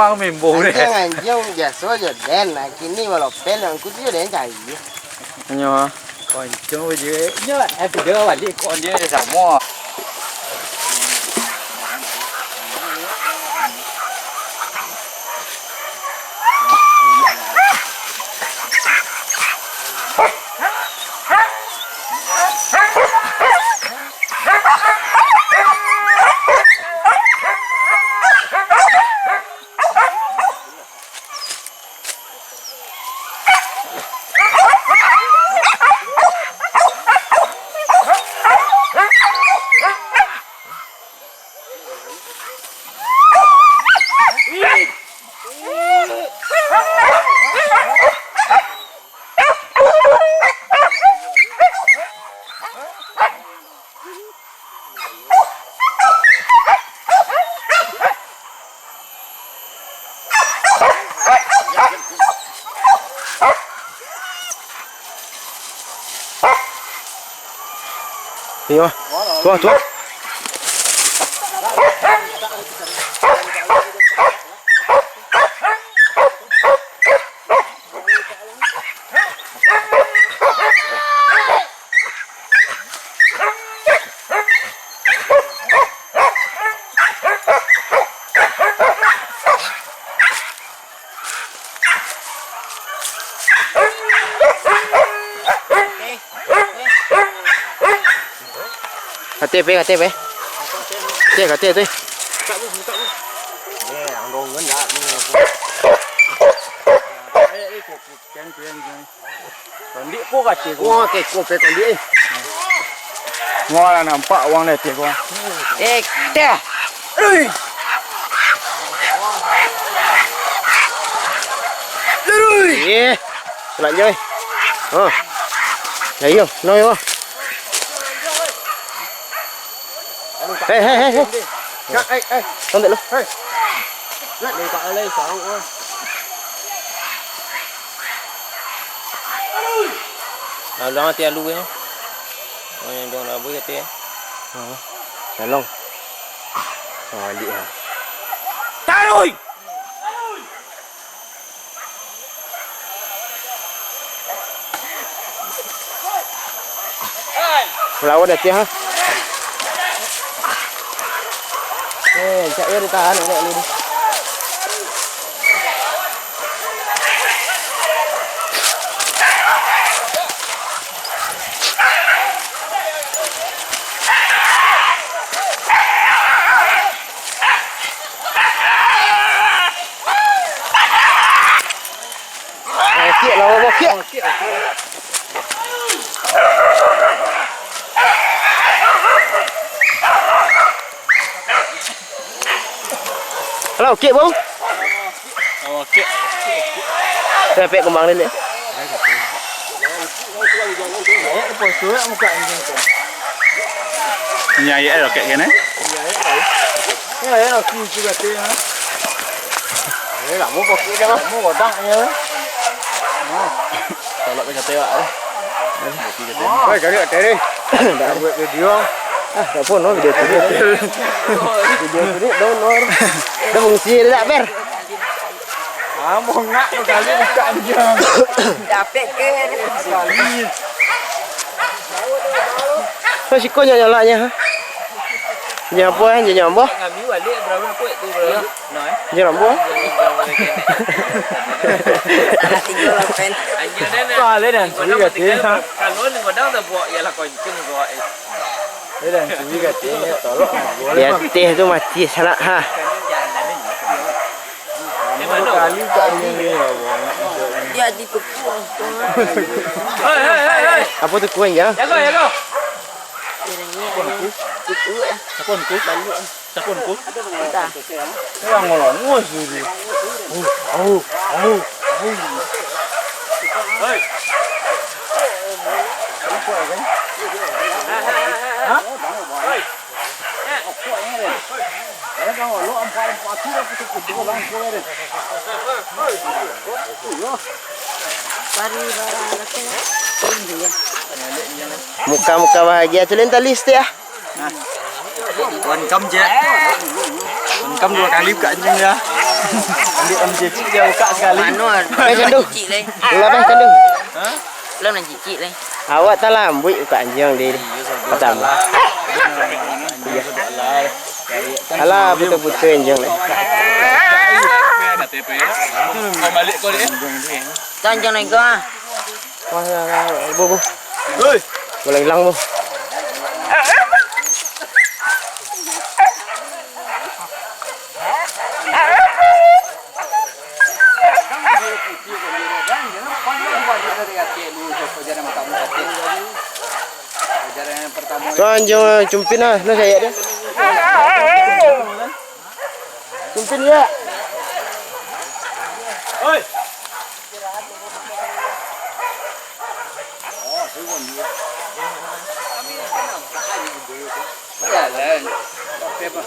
mang mình bù đấy. Anh dùng giờ số giờ đen này kini mà lọp đen là cứ chưa đen chạy gì. Nhưng còn chỗ dưới nhớ em phải đưa bạn đi còn dưới để giảm mò. Đi mà. Thua. KTP. KTP. Còn địa cô gạch thì Wah, kayak kopi kan dia. ngon là nampak uang này tiền qua. Teh. Lurui. Lại chơi. Thấy không? Nói không? Hey. Không được luôn. Đi cọ lên sống ơi. Đó tia lui á. Đường nào với cái tia. Trả lông. Rồi đi hả? Ta rồi. Lawa dah tia ha. Chạy đi ta nữa đi. Kia là kia. Hello, kia bông. Kia. Pek kembang lên nữa. Nhà vậy rồi cái này. Cái này là kim chưa tiền hả? Đấy là mua bột kia đó, mua bột đặng nhá. Tao lại cái tê lại. Quay cái điện đi. Đã việc đi không? Đã phun nó video video đâu nó. Đâu mùng xì đấy đã ber. Mau ngak nó kali bukan je. Dapat ke? Thôi cô nhỏ lại nha ha. Nhà bố hay nhà bố? Ngami balik berapa kuat tu berapa? Nói. Nhà bố? Qua lên đàn chú cái tiếng ha. Cả lối đừng có đang tập bộ vậy là còn chân gọi. Đấy là chú cái tiếng tỏ lộ. Ya teh tu mati sana ha. Kali kat ni Dia ditupu. Hei. Apa tu kuing ya? Jaga. Sapunku. cái ông ngồi ngồi gì. Hei. Hả? Muka bahagia tu lenta list ya. Còn cấm chứ. Còn Sungkem 2 kali buka anjing ya. Ambil cicik dia buka sekali. Candu. Ulah bang candu. Hah? Lâu này chị đây. Awak tak lambut buka anjing di. Pertama. Alah betul-betul anjing ni. Kau balik kau dia. Cho anh này cơ. Wah, bu. Hei. Boleh hilang bu. Tuan anjing cumpin lah, nak saya dia. Cumpin ya. Oi. Jalan. Pakai apa?